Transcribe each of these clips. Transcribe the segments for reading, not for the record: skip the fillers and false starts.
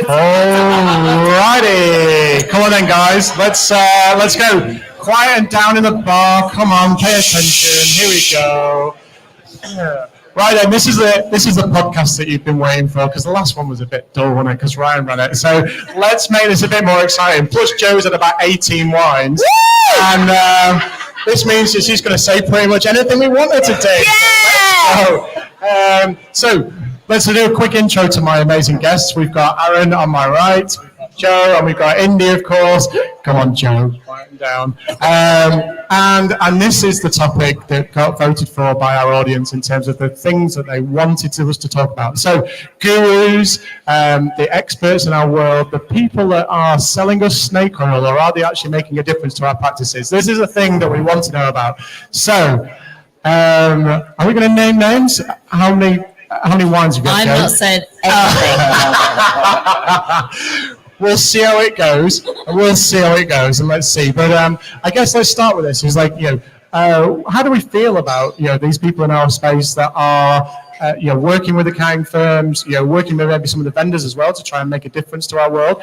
Alrighty, come on then, guys. Let's go. Quiet and down in the bar. Come on, pay attention. Here we go. Right then, this is the podcast that you've been waiting for, because the last one was a bit dull, wasn't it? Because Ryan ran it. So let's make this a bit more exciting. Plus, Joe's at about 18 wines, and this means that she's going to say pretty much anything we want her to do. Yeah! So let's do a quick intro to my amazing guests. We've got Aaron on my right, we've got Joe, and we've got Indy, of course. Come on, Joe, quieten down. And this is the topic that got voted for by our audience in terms of the things that they wanted us to talk about. So, gurus, the experts in our world, the people that are selling us snake oil, or are they actually making a difference to our practices? This is a thing that we want to know about. So, are we going to name names? How many wines have you got? I'm not saying anything. We'll see how it goes. And let's see. But I guess let's start with this. It's like, how do we feel about these people in our space that are working with accounting firms, working with maybe some of the vendors as well to try and make a difference to our world.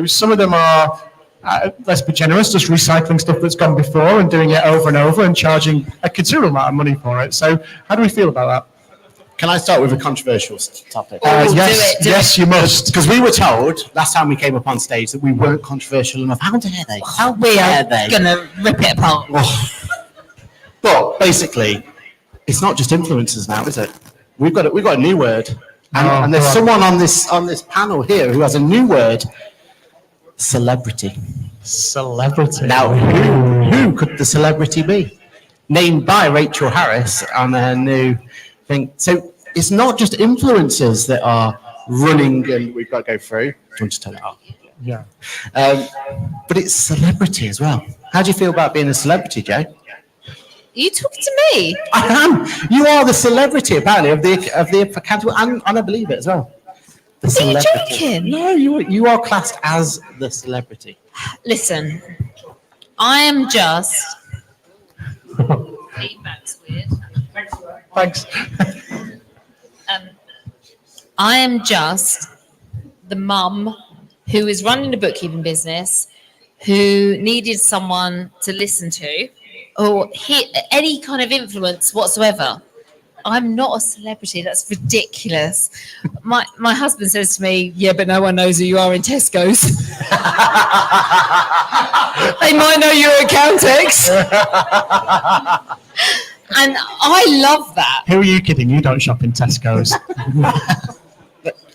Some of them are, let's be generous, just recycling stuff that's gone before and doing it over and over and charging a considerable amount of money for it. So how do we feel about that? Can I start with a controversial topic? Yes, you must. Because we were told last time we came up on stage that we weren't controversial enough. How dare they? We are going to rip it apart. But basically, it's not just influencers now, is it? We've got a new word, and there's someone on this panel here who has a new word: celebrity. Celebrity. Now, who could the celebrity be? Named by Rachel Harris on her new thing. So it's not just influencers that are running, and we've got to go through. Do you want to turn it off? Yeah. But it's celebrity as well. How do you feel about being a celebrity, Joe? Are you talking to me? I am. You are the celebrity, apparently, of the accounting, and I believe it as well. The celebrity. Are you joking? No, you are classed as the celebrity. Listen, I am just. Feedback's weird. Thanks. I am just the mum who is running a bookkeeping business, who needed someone to listen to, or any kind of influence whatsoever. I'm not a celebrity. That's ridiculous. My husband says to me, "Yeah, but no one knows who you are in Tesco's." They might know you're at Caltex. And I love that. Who are you kidding? You don't shop in Tesco's.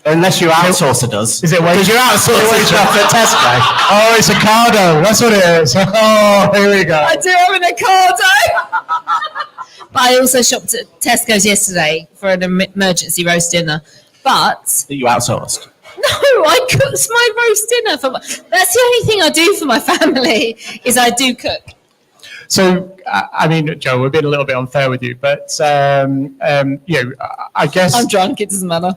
Unless your outsourcer does. Is it because your outsourcer shop at Tesco? Oh, it's Ocado. That's what it is. Oh, here we go. I do have an Ocado. But I also shopped at Tesco's yesterday for an emergency roast dinner. But that you outsourced? No, I cooked my roast dinner. That's the only thing I do for my family is I do cook. So, I mean, Joe, we're being a little bit unfair with you, but, I guess... I'm drunk, it doesn't matter.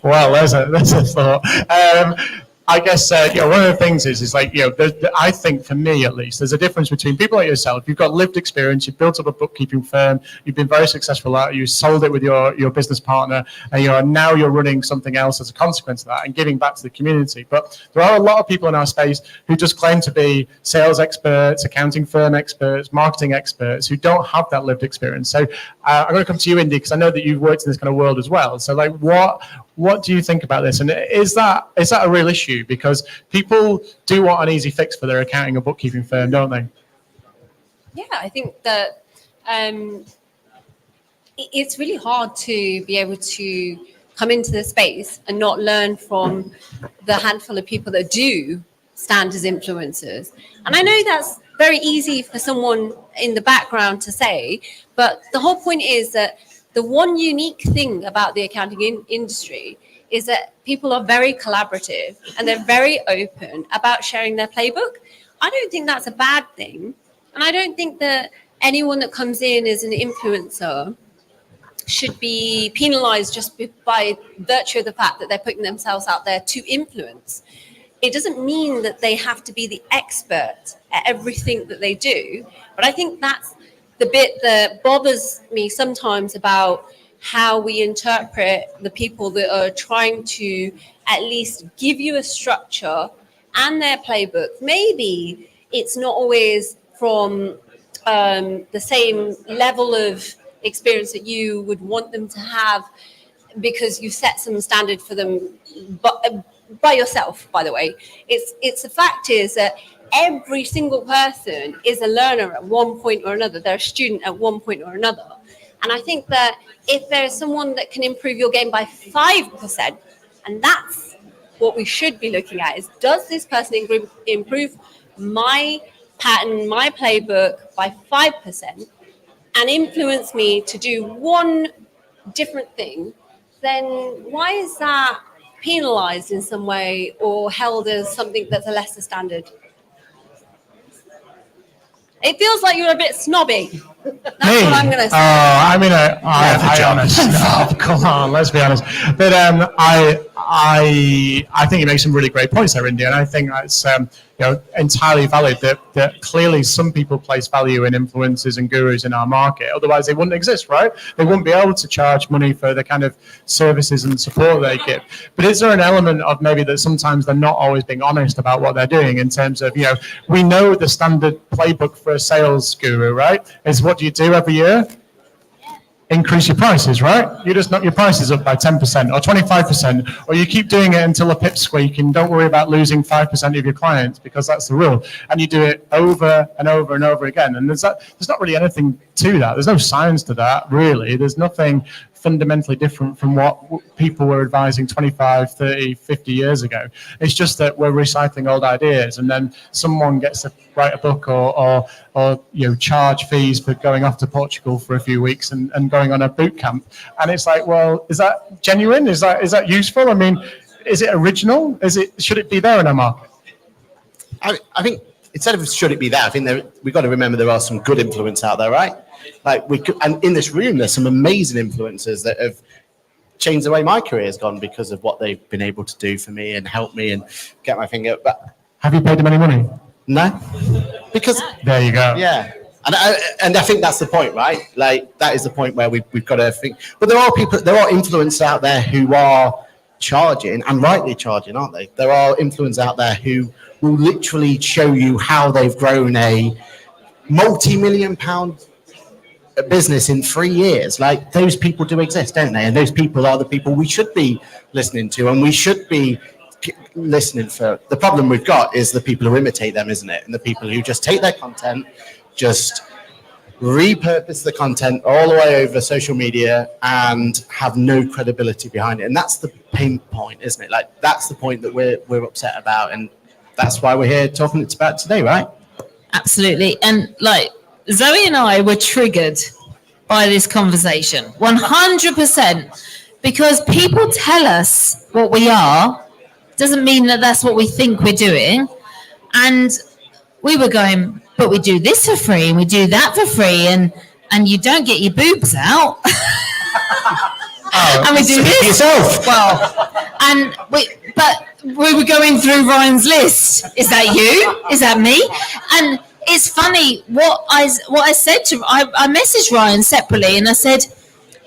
Well, there's a thought. I guess, one of the things is like, I think for me at least, there's a difference between people like yourself. You've got lived experience, you've built up a bookkeeping firm, you've been very successful at it, you sold it with your business partner, and now you're running something else as a consequence of that and giving back to the community. But there are a lot of people in our space who just claim to be sales experts, accounting firm experts, marketing experts, who don't have that lived experience. So I'm going to come to you, Indy, because I know that you've worked in this kind of world as well. So like, what do you think about this? And is that a real issue? Because people do want an easy fix for their accounting or bookkeeping firm, don't they? Yeah, I think that it's really hard to be able to come into the space and not learn from the handful of people that do stand as influencers. And I know that's very easy for someone in the background to say, but the whole point is that the one unique thing about the accounting industry is that people are very collaborative and they're very open about sharing their playbook. I don't think that's a bad thing. And I don't think that anyone that comes in as an influencer should be penalized just by virtue of the fact that they're putting themselves out there to influence. It doesn't mean that they have to be the expert at everything that they do. But I think that's the bit that bothers me sometimes about how we interpret the people that are trying to at least give you a structure and their playbook. Maybe it's not always from the same level of experience that you would want them to have, because you set some standard for them, but by yourself, by the way. It's the fact is that every single person is a learner at one point or another. They're a student at one point or another. And I think that if there's someone that can improve your game by 5%, and that's what we should be looking at, is does this person improve my pattern, my playbook by 5% and influence me to do one different thing, then why is that penalized in some way or held as something that's a lesser standard? It feels like you're a bit snobby. That's Me? what I'm going to say. I mean, I honest. No, come on, let's be honest. But I think you make some really great points there, India, and I think that's entirely valid. That clearly some people place value in influencers and gurus in our market. Otherwise, they wouldn't exist, right? They wouldn't be able to charge money for the kind of services and support they give. But is there an element of maybe that sometimes they're not always being honest about what they're doing in terms of, we know the standard playbook for a sales guru, right? Is what do you do every year? Increase your prices, right? You just knock your prices up by 10% or 25%, or you keep doing it until a pipsqueak and don't worry about losing 5% of your clients, because that's the rule. And you do it over and over and over again. And there's not really anything to that. There's no science to that, really. There's nothing fundamentally different from what people were advising 25, 30, 50 years ago. It's just that we're recycling old ideas, and then someone gets to write a book or charge fees for going off to Portugal for a few weeks and going on a boot camp. And it's like, well, is that genuine? Is that useful? I mean, is it original? Should it be there in our market? I think instead of should it be there, I think we've got to remember there are some good influence out there, right? And in this room, there's some amazing influencers that have changed the way my career has gone because of what they've been able to do for me and help me and get my finger. But have you paid them any money? No, because there you go. Yeah, and I think that's the point, right? Like that is the point where we've got to think. But there are influencers out there who are charging, and rightly charging, aren't they? There are influencers out there who will literally show you how they've grown a multi-million-pound business in 3 years. Like those people do exist, don't they? And those people are the people we should be listening to, and we should be listening for. The problem we've got is the people who imitate them, isn't it? And the people who just take their content, just repurpose the content all the way over social media and have no credibility behind it. And that's the pain point, isn't it? Like that's the point that we're upset about, and that's why we're here talking about today, right? Absolutely. And like Zoe and I were triggered by this conversation 100%, because people tell us what we are doesn't mean that that's what we think we're doing. And we were going, but we do this for free and we do that for free, and you don't get your boobs out. And we do this yourself. Well, and we were going through Ryan's list. Is that you? Is that me? And it's funny what I said to I messaged Ryan separately, and I said,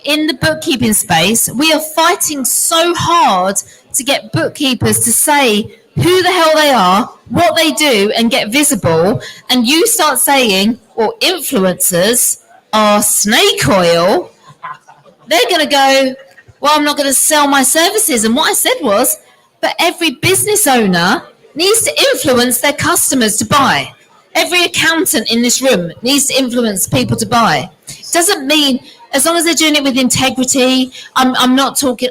in the bookkeeping space, we are fighting so hard to get bookkeepers to say who the hell they are, what they do, and get visible. And you start saying, well, influencers are snake oil. They're going to go, well, I'm not going to sell my services. And what I said was, but every business owner needs to influence their customers to buy. Every accountant in this room needs to influence people to buy. Doesn't mean, as long as they're doing it with integrity. I'm not talking,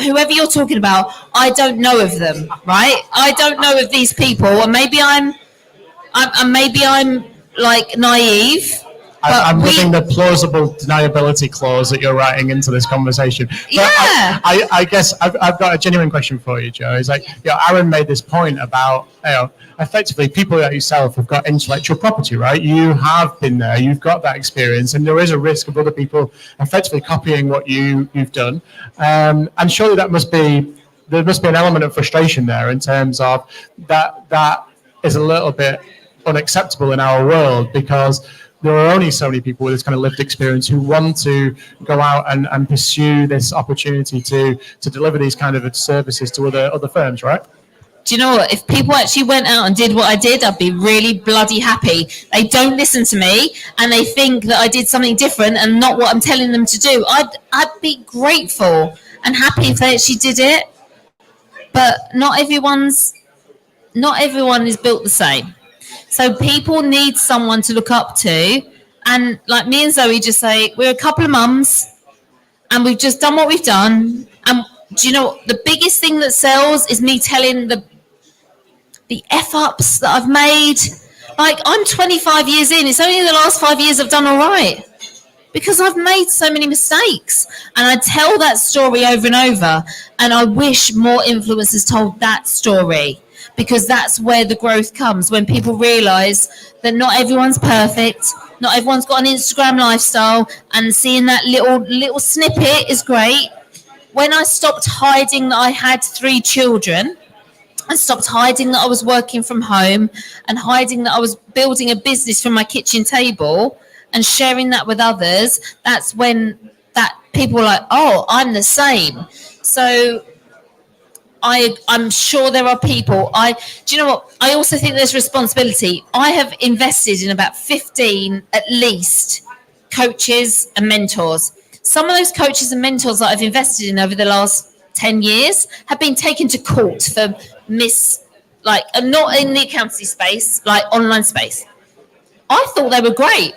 whoever you're talking about, I don't know of them, right? I don't know of these people, and maybe I'm like naive. I'm loving the plausible deniability clause that you're writing into this conversation. But yeah. I guess I've got a genuine question for you, Joe. It's like, Aaron made this point about, effectively people like yourself have got intellectual property, right? You have been there, you've got that experience, and there is a risk of other people effectively copying what you've done. And surely there must be an element of frustration there in terms of that is a little bit unacceptable in our world, because there are only so many people with this kind of lived experience who want to go out and pursue this opportunity to deliver these kind of services to other firms, right? Do you know what? If people actually went out and did what I did, I'd be really bloody happy. They don't listen to me and they think that I did something different and not what I'm telling them to do. I'd be grateful and happy if they actually did it. But not everyone is built the same. So people need someone to look up to. And like me and Zoe just say, we're a couple of mums and we've just done what we've done. And do you know, the biggest thing that sells is me telling the F-ups that I've made. Like, I'm 25 years in. It's only the last 5 years I've done all right. Because I've made so many mistakes. And I tell that story over and over. And I wish more influencers told that story. Because that's where the growth comes. When people realise that not everyone's perfect. Not everyone's got an Instagram lifestyle. And seeing that little snippet is great. When I stopped hiding that I had 3 children, I stopped hiding that I was working from home and hiding that I was building a business from my kitchen table and sharing that with others, that's when that people are like, oh, I'm the same. So I'm sure there are people. Do you know what? I also think there's responsibility. I have invested in about 15 at least coaches and mentors. Some of those coaches and mentors that I've invested in over the last 10 years have been taken to court for not in the accountancy space, like online space. I thought they were great,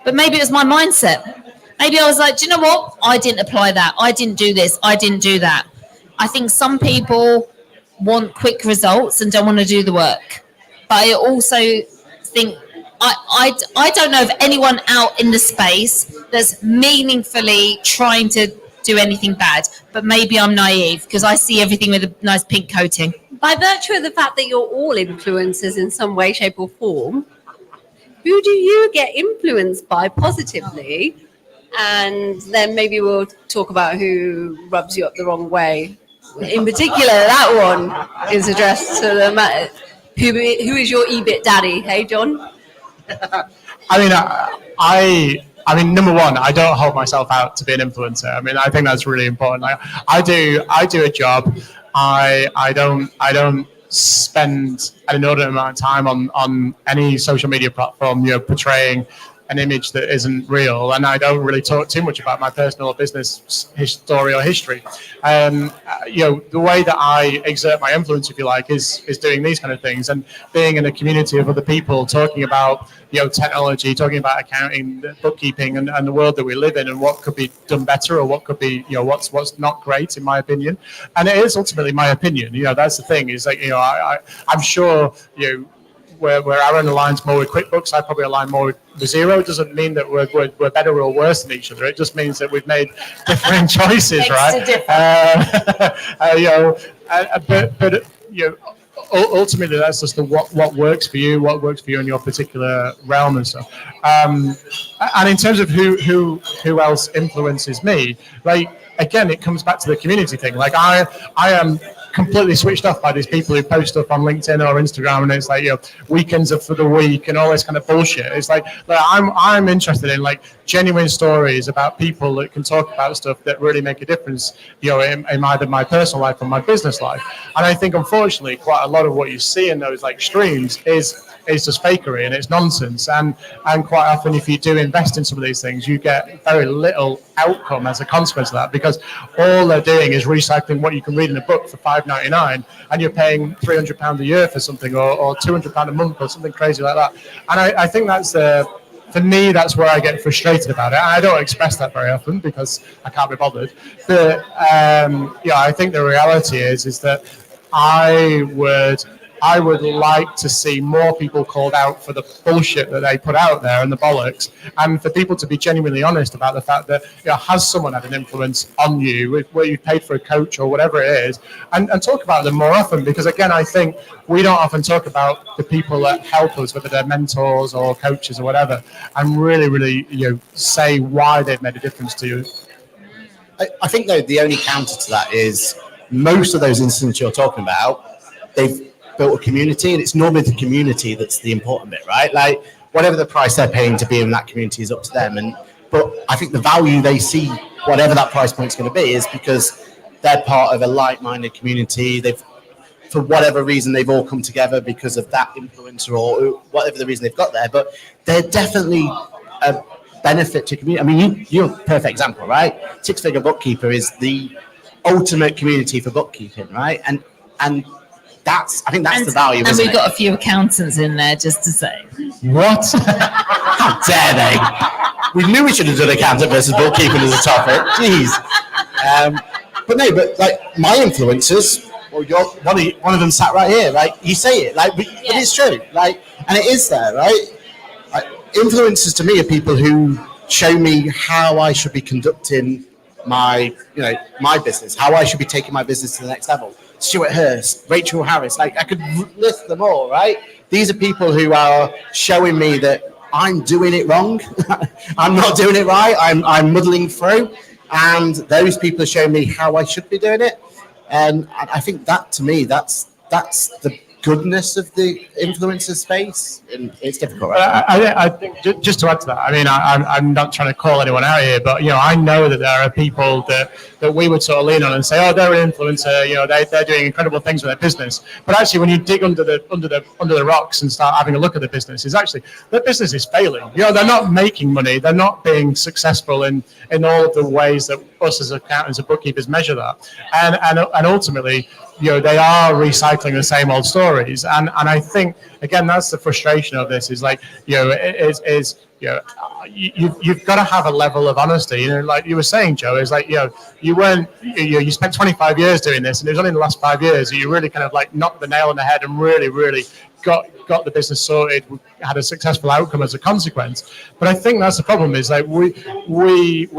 but maybe it was my mindset. Maybe I was like, do you know what? I didn't apply that. I didn't do this. I didn't do that. I think some people want quick results and don't want to do the work. But I also think I don't know of anyone out in the space that's meaningfully trying to do anything bad. But maybe I'm naive because I see everything with a nice pink coating. By virtue of the fact that you're all influencers in some way, shape, or form, who do you get influenced by positively? And then maybe we'll talk about who rubs you up the wrong way. In particular, that one is addressed to the who is your EBIT daddy? Hey, John. I mean, number one, I don't hold myself out to be an influencer. I mean, I think that's really important. Like, I do a job. I don't spend an inordinate amount of time on any social media platform, portraying an image that isn't real, and I don't really talk too much about my personal or business story or history. The way that I exert my influence, if you like, is doing these kind of things and being in a community of other people, talking about technology, talking about accounting, bookkeeping, and the world that we live in, and what could be done better, or what could be what's not great, in my opinion. And it is ultimately my opinion. That's the thing. Is like I'm sure where Aaron aligns more with QuickBooks, I probably align more with Xero. It doesn't mean that we're better or worse than each other. It just means that we've made different choices, right? Ultimately, that's just what works for you, in your particular realm and stuff. And in terms of who else influences me, like, again, it comes back to the community thing. Like, I am completely switched off by these people who post stuff on LinkedIn or Instagram, and it's like weekends are for the week and all this kind of bullshit. It's like I'm interested in like genuine stories about people that can talk about stuff that really make a difference, in either my personal life or my business life. And I think, unfortunately, quite a lot of what you see in those like streams is just fakery and it's nonsense. And quite often, if you do invest in some of these things, you get very little outcome as a consequence of that, because all they're doing is recycling what you can read in a book for $5.99, and you're paying £300 a year for something, or £200 a month, or something crazy like that. And I think that's for me, that's where I get frustrated about it. And I don't express that very often because I can't be bothered. But I think the reality is that I would like to see more people called out for the bullshit that they put out there and the bollocks, and for people to be genuinely honest about the fact that, has someone had an influence on you, where you paid for a coach or whatever it is, and talk about them more often. Because again, I think we don't often talk about the people that help us, whether they're mentors or coaches or whatever, and really, say why they've made a difference to you. I think, though, the only counter to that is most of those instances you're talking about, they've built a community, and it's normally the community that's the important bit, right? Like, whatever the price they're paying to be in that community is up to them. But I think the value they see, whatever that price point is going to be, is because they're part of a like-minded community. For whatever reason, they've all come together because of that influencer or whatever the reason they've got there. But they're definitely a benefit to community. I mean, you're a perfect example, right? Six Figure Bookkeeper is the ultimate community for bookkeeping, right? And I think that's the value. And we've got a few accountants in there, just to say. What? How dare they? We knew we should have done accountant versus bookkeeping as a topic. Jeez. But like my influencers. Well, one of them sat right here. Like you say it, but it's true. Like, and it is there, right? Like, influencers to me are people who show me how I should be conducting my business, how I should be taking my business to the next level. Stuart Hurst, Rachel Harris, like I could list them all, right? These are people who are showing me that I'm doing it wrong. I'm not doing it right. I'm muddling through, and those people are showing me how I should be doing it. And I think that, to me, that's the goodness of the influencer space, and it's difficult. Right? I think just to add to that, I mean, I'm not trying to call anyone out here, but I know that there are people that we would sort of lean on and say, oh, they're an influencer, they're doing incredible things with their business. But actually, when you dig under the rocks and start having a look at the business, is actually their business is failing. They're not making money, they're not being successful in all of the ways that us as accountants and bookkeepers measure that, and ultimately, they are recycling the same old stories, and I think again that's the frustration of this is like you've got to have a level of honesty. Like you were saying, Joe, is like you spent 25 years doing this, and it was only in the last 5 years that you really kind of like knocked the nail on the head and really got the business sorted, had a successful outcome as a consequence. But I think that's the problem is like we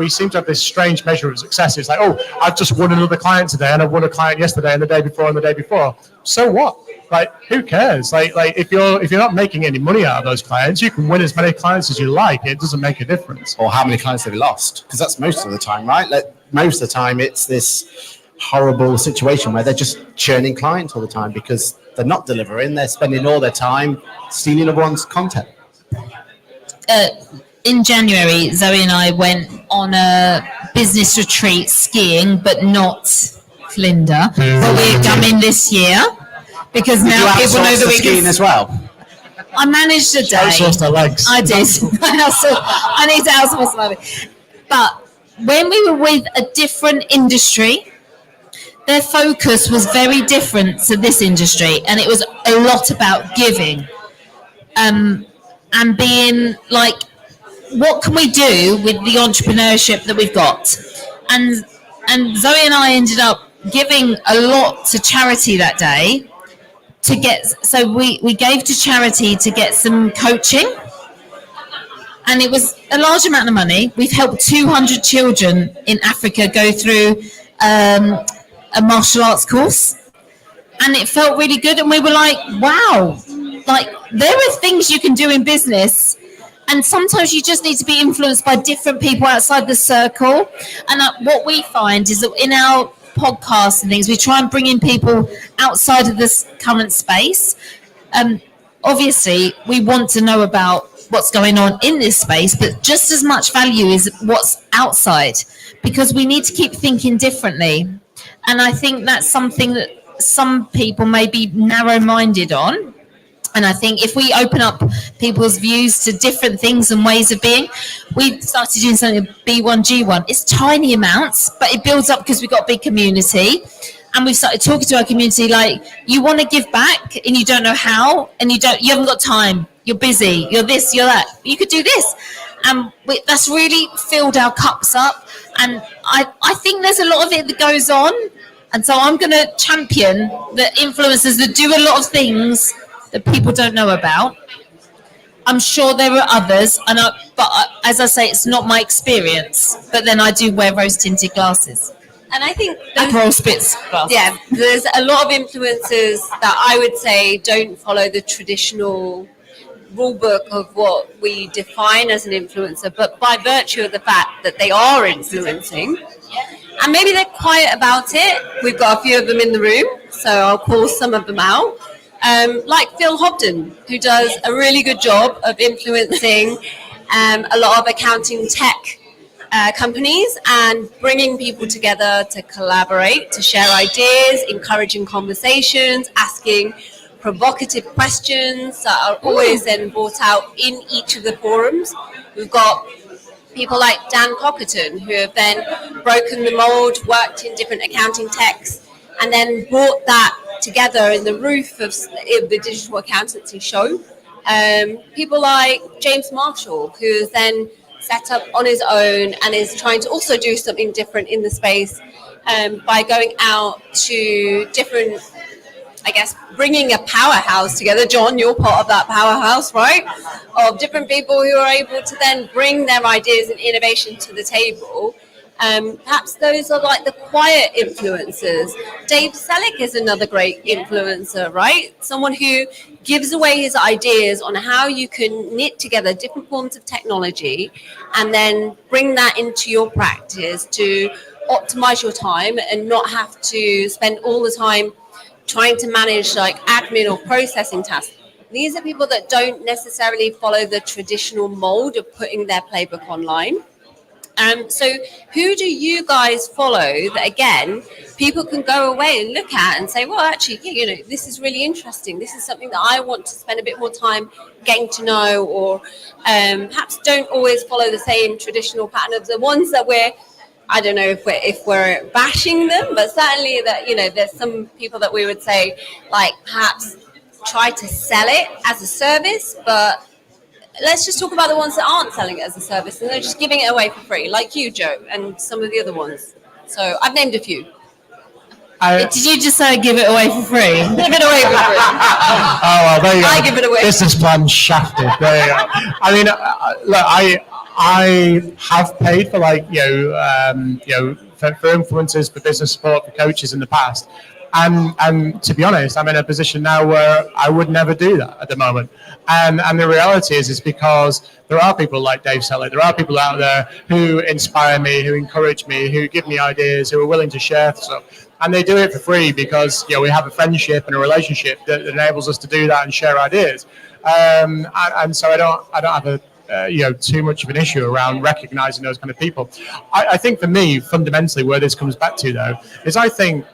seem to have this strange measure of success. It's like, oh, I've just won another client today, and I won a client yesterday and the day before and the day before. So what? Like, who cares? Like if you're not making any money out of those clients, you can win as many clients as you like. It doesn't make a difference. Or how many clients have you lost? Because that's most of the time, right? Like most of the time, it's this horrible situation where they're just churning clients all the time because they're not delivering. They're spending all their time stealing everyone's content. In January, Zoe and I went on a business retreat skiing, but not Flinda. But we're coming this year because now people know that we skiing as well. I managed a day. Outsourced their legs. I did. I need to outsource my legs. But when we were with a different industry, their focus was very different to this industry, and it was a lot about giving, and being like, what can we do with the entrepreneurship that we've got? And Zoe and I ended up giving a lot to charity that day we gave to charity to get some coaching, and it was a large amount of money. We've helped 200 children in Africa go through a martial arts course, and it felt really good, and we were like, wow, like there are things you can do in business, and sometimes you just need to be influenced by different people outside the circle. And what we find is that in our podcasts and things, we try and bring in people outside of this current space. Obviously we want to know about what's going on in this space, but just as much value is what's outside, because we need to keep thinking differently. And I think that's something that some people may be narrow-minded on. And I think if we open up people's views to different things and ways of being, we started doing something B1G1. It's tiny amounts, but it builds up because we've got a big community. And we've started talking to our community like, you want to give back and you don't know how, and you haven't got time. You're busy. You're this, you're that. You could do this. And that's really filled our cups up. And I think there's a lot of it that goes on. And so I'm going to champion the influencers that do a lot of things that people don't know about. I'm sure there are others, but as I say, it's not my experience. But then I do wear rose-tinted glasses. And I think Aperol Spritz glasses. Yeah, there's a lot of influencers that I would say don't follow the traditional rule book of what we define as an influencer, but by virtue of the fact that they are influencing, and maybe they're quiet about it. We've got a few of them in the room, so I'll call some of them out. like Phil Hobden, who does a really good job of influencing a lot of accounting tech companies and bringing people together to collaborate, to share ideas, encouraging conversations, asking provocative questions that are always then brought out in each of the forums. We've got people like Dan Cockerton, who have then broken the mold, worked in different accounting techs, and then brought that together in the roof of the digital accountancy show. People like James Marshall, who has then set up on his own and is trying to also do something different in the space by going out to different, I guess, bringing a powerhouse together. John, you're part of that powerhouse, right? Of different people who are able to then bring their ideas and innovation to the table. Perhaps those are like the quiet influencers. Dave Selleck is another great influencer, right? Someone who gives away his ideas on how you can knit together different forms of technology and then bring that into your practice to optimize your time and not have to spend all the time trying to manage like admin or processing tasks. These are people that don't necessarily follow the traditional mold of putting their playbook online. So who do you guys follow that, again, people can go away and look at and say, well, actually, you know, this is really interesting. This is something that I want to spend a bit more time getting to know, or perhaps don't always follow the same traditional pattern of the ones that I don't know if we're bashing them, but certainly that, you know, there's some people that we would say, like, perhaps try to sell it as a service, but let's just talk about the ones that aren't selling it as a service and they're just giving it away for free, like you, Joe, and some of the other ones. So I've named a few. Did you just say give it away for free? Give it away for free. Oh, well, there you go. I give it away. Business plan shafted. There you go. I mean, look, I have paid for, like, for influencers, for business support, for coaches in the past. And to be honest, I'm in a position now where I would never do that at the moment. And the reality is because there are people like Dave Selleck, there are people out there who inspire me, who encourage me, who give me ideas, who are willing to share stuff. And they do it for free because, you know, we have a friendship and a relationship that enables us to do that and share ideas. And so I don't have too much of an issue around recognizing those kind of people. I think for me, fundamentally, where this comes back to, though, is I think,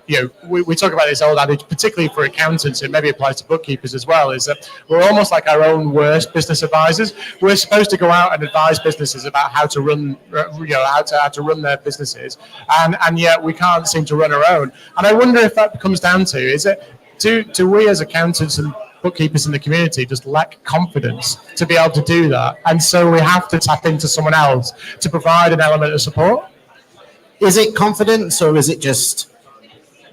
we talk about this old adage, particularly for accountants, it maybe applies to bookkeepers as well, is that we're almost like our own worst business advisors. We're supposed to go out and advise businesses about how to run, how to run their businesses, and yet we can't seem to run our own. And I wonder if that comes down to, is it, do we as accountants and bookkeepers in the community just lack confidence to be able to do that, and so we have to tap into someone else to provide an element of support? Is it confidence, or is it just,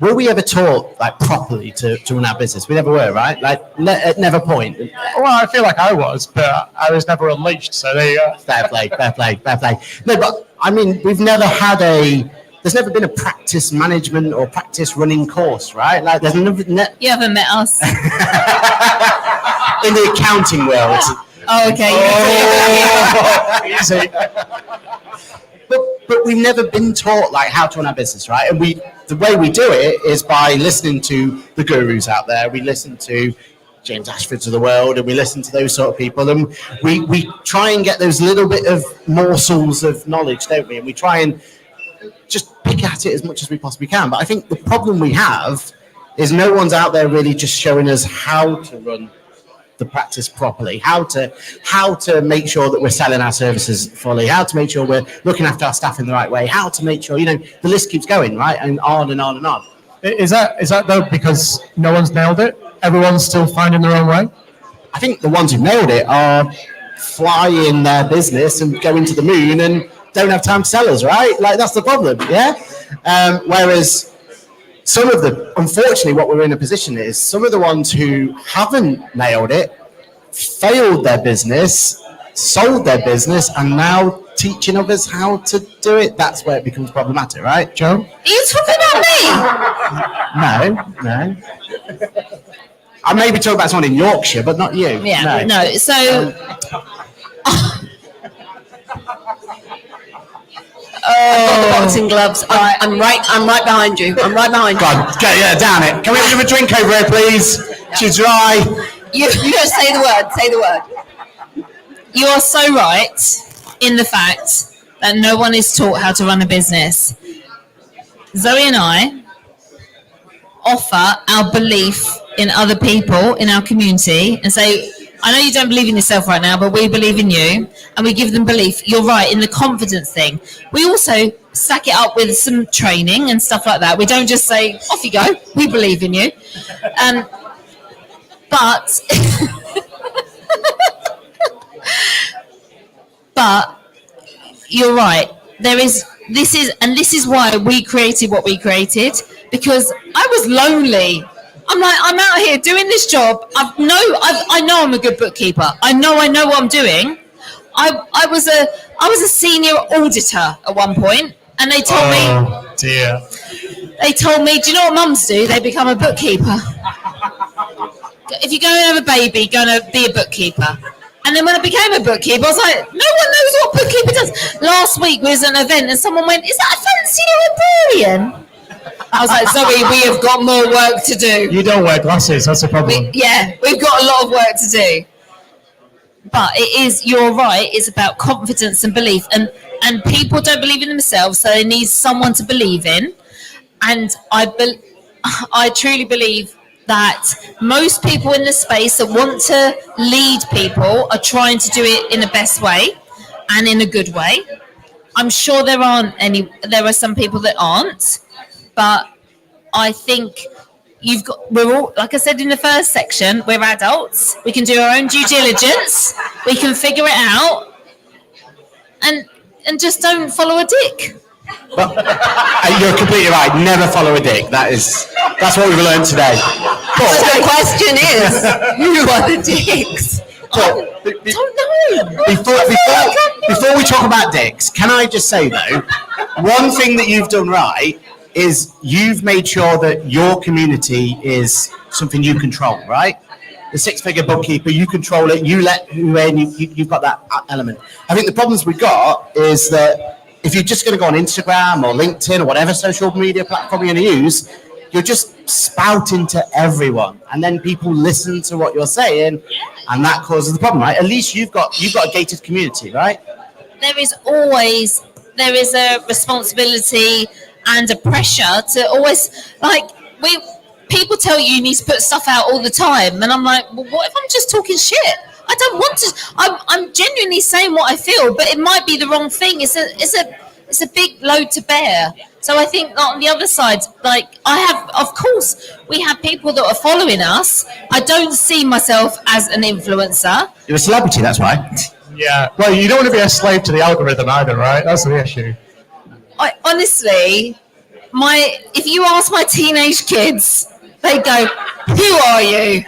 were we ever taught, like, properly to run our business? We never were, right? Like, at never point. Well, I feel like I was, but I was never unleashed, so there you go. Fair play. No, but I mean, there's never been a practice management or practice running course, right? Like, there's never. You haven't met us. In the accounting world. Oh, okay. Easy. But we've never been taught, like, how to run our business, right? And the way we do it is by listening to the gurus out there. We listen to James Ashfords of the world, and we listen to those sort of people, and we try and get those little bit of morsels of knowledge, don't we? And we try and just pick at it as much as we possibly can. But I think the problem we have is no one's out there really just showing us how to run the practice properly, how to make sure that we're selling our services fully, how to make sure we're looking after our staff in the right way, how to make sure, the list keeps going, right? And on and on and on. Is that though because no one's nailed it? Everyone's still finding their own way? I think the ones who nailed it are flying their business and going to the moon and don't have time to sell us, right? Like, that's the problem, yeah? Whereas unfortunately, what we're in a position is some of the ones who haven't nailed it, failed their business, sold their business, and now teaching others how to do it. That's where it becomes problematic, right, Joe? Are you talking about me? No. I may be talking about someone in Yorkshire, but not you. Yeah, no. So... Oh, boxing gloves. I'm right behind you. Go on, yeah, down it. Can we have a drink over here, please? She's dry. You just say the word. Say the word. You are so right in the fact that no one is taught how to run a business. Zoe and I offer our belief in other people in our community and say, I know you don't believe in yourself right now, but we believe in you. And we give them belief. You're right in the confidence thing. We also stack it up with some training and stuff like that. We don't just say, off you go, we believe in you. But but you're right. This is why we created what we created, because I was lonely. I'm like, I'm out here doing this job. I know I'm a good bookkeeper. I know what I'm doing. I was a senior auditor at one point, and they told me. Oh dear. They told me, do you know what mums do? They become a bookkeeper. If you're going to have a baby, go and be a bookkeeper. And then when I became a bookkeeper, I was like, no one knows what a bookkeeper does. Last week was an event and someone went, is that a fancy librarian? I was like, Zoe, we have got more work to do. You don't wear glasses, that's a problem. We've got a lot of work to do. But you're right, it's about confidence and belief. And people don't believe in themselves, so they need someone to believe in. And I truly believe that most people in the space that want to lead people are trying to do it in the best way and in a good way. I'm sure there are some people that aren't, but I think we're all, like I said in the first section, we're adults. We can do our own due diligence. We can figure it out and just don't follow a dick. Well, you're completely right. Never follow a dick. That's what we've learned today. But the question is, who are the dicks? Don't know. Before we talk about dicks, can I just say though, one thing that you've done right is you've made sure that your community is something you control, right? The six-figure bookkeeper, you control it. You let who in. You've got that element. I think the problems we got is that if you're just going to go on Instagram or LinkedIn or whatever social media platform you're going to use, you're just spouting to everyone, and then people listen to what you're saying, and that causes the problem, right? At least you've got a gated community, right? There is a responsibility and a pressure to always, like, people tell you need to put stuff out all the time, and I'm like, well, what if I'm just talking shit? I don't want to. I'm genuinely saying what I feel, but it might be the wrong thing. It's a big load to bear. So I think on the other side, like of course, we have people that are following us. I don't see myself as an influencer. You're a celebrity, that's why. Yeah. Well, you don't want to be a slave to the algorithm either, right? That's the issue. Honestly, if you ask my teenage kids, they go, "Who are you?"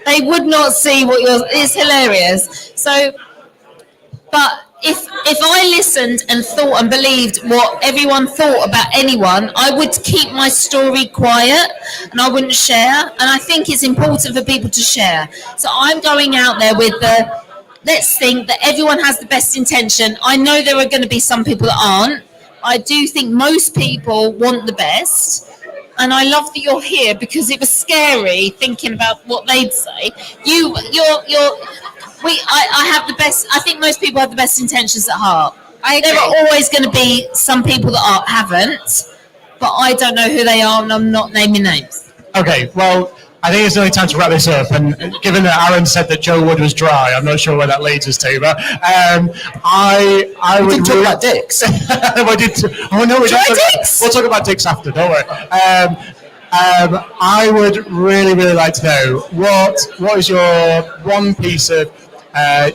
They would not see what it's hilarious. So, but if I listened and thought and believed what everyone thought about anyone, I would keep my story quiet and I wouldn't share. And I think it's important for people to share. So I'm going out there with let's think that everyone has the best intention. I know there are going to be some people that aren't. I do think most people want the best. And I love that you're here because it was scary thinking about what they'd say. I have the best. I think most people have the best intentions at heart. There are always going to be some people that haven't, but I don't know who they are, and I'm not naming names. Okay, well, I think it's only time to wrap this up. And given that Aaron said that Joe Wood was dry, I'm not sure where that leads us to. But I We would didn't talk about dicks. we did. Oh no, dicks? We'll talk about dicks after. Don't worry. I would really, really like to know what is your one piece of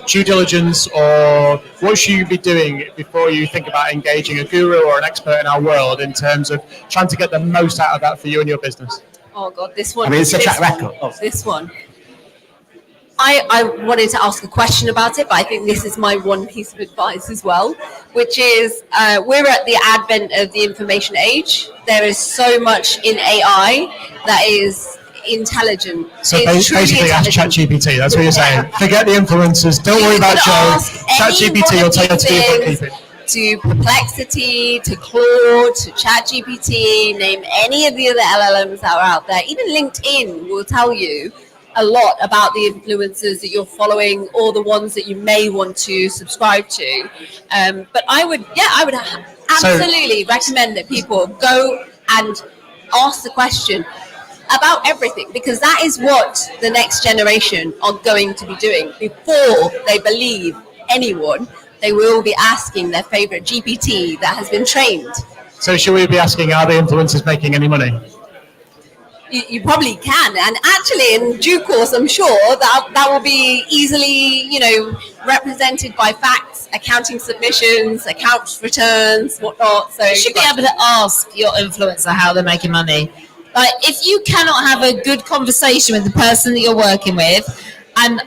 due diligence, or what should you be doing before you think about engaging a guru or an expert in our world in terms of trying to get the most out of that for you and your business? Oh God, this one. I mean, it's a track record. Oh. This one. I wanted to ask a question about it, but I think this is my one piece of advice as well, which is we're at the advent of the information age. There is so much in AI that is intelligent. So basically, ask ChatGPT. That's what you're saying. Forget the influencers. Don't worry about Joe. ChatGPT will tell you how to do bookkeeping. to Perplexity, to Claude, to ChatGPT, name any of the other LLMs that are out there. Even LinkedIn will tell you a lot about the influencers that you're following or the ones that you may want to subscribe to. But I would absolutely recommend that people go and ask the question about everything, because that is what the next generation are going to be doing. Before they believe anyone, they will be asking their favorite GPT that has been trained. So should we be asking, are the influencers making any money? You probably can, and actually in due course I'm sure that will be easily represented by facts, accounting submissions, accounts returns, whatnot. So You should be able to ask your influencer how they're making money. Like, if you cannot have a good conversation with the person that you're working with, and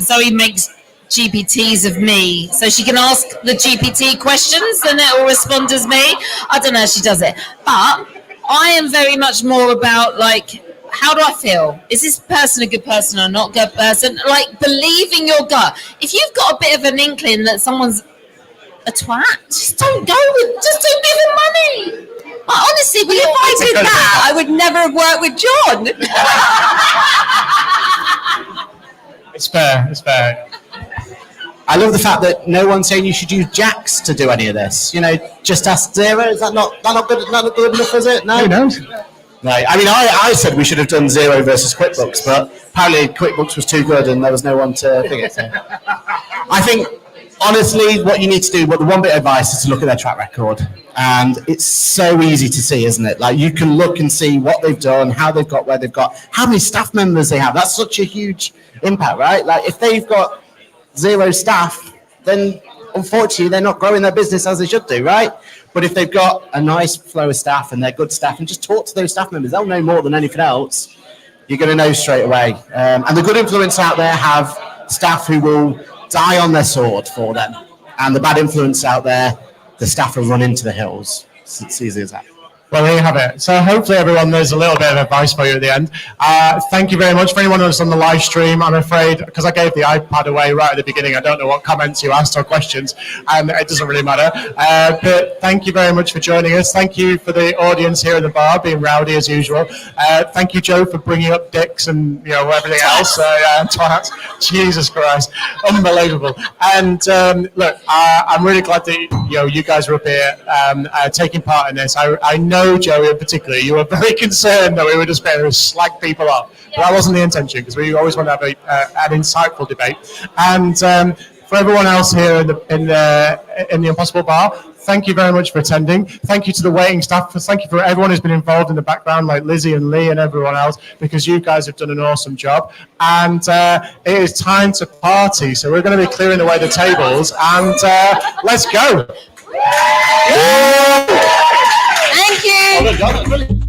Zoe makes GPTs of me, so she can ask the GPT questions and it will respond as me. I don't know how she does it, but I am very much more about, like, how do I feel? Is this person a good person or not a good person? Like, believing your gut. If you've got a bit of an inkling that someone's a twat, just don't give them money. Like, honestly, if I did that, I would never have worked with John. It's fair. I love the fact that no one's saying you should use Jax to do any of this. Just ask Xero. Is that not good? Not good enough, is it? No. Who knows? No. I mean, I said we should have done Xero versus QuickBooks, but apparently QuickBooks was too good and there was no one to figure it. So I think, honestly, what you need to do, the one bit of advice is to look at their track record. And it's so easy to see, isn't it? Like, you can look and see what they've done, how they've got where they've got, how many staff members they have. That's such a huge impact, right? Like, if they've got 0 staff, then unfortunately they're not growing their business as they should do, right? But if they've got a nice flow of staff and they're good staff, and just talk to those staff members, they'll know more than anything else. You're going to know straight away. And the good influencers out there have staff who will die on their sword for them. And the bad influence out there, the staff will run into the hills. It's easy as that. Well, there you have it. So hopefully, everyone, there's a little bit of advice for you at the end. Thank you very much. For anyone who's on the live stream, I'm afraid, because I gave the iPad away right at the beginning, I don't know what comments you asked or questions, and it doesn't really matter. But thank you very much for joining us. Thank you for the audience here at the bar, being rowdy as usual. Thank you, Joe, for bringing up dicks and everything else. Twats. Jesus Christ. Unbelievable. And look, I'm really glad that you guys are up here taking part in this. I know, Joey, in particular, you were very concerned that we were just going to slag people off. But that wasn't the intention, because we always want to have an insightful debate. And for everyone else here in the Impossible Bar, thank you very much for attending. Thank you to the waiting staff. Thank you for everyone who's been involved in the background, like Lizzie and Lee and everyone else, because you guys have done an awesome job. And it is time to party. So we're going to be clearing away the tables, and let's go. Thank you. Oh my God, that's brilliant.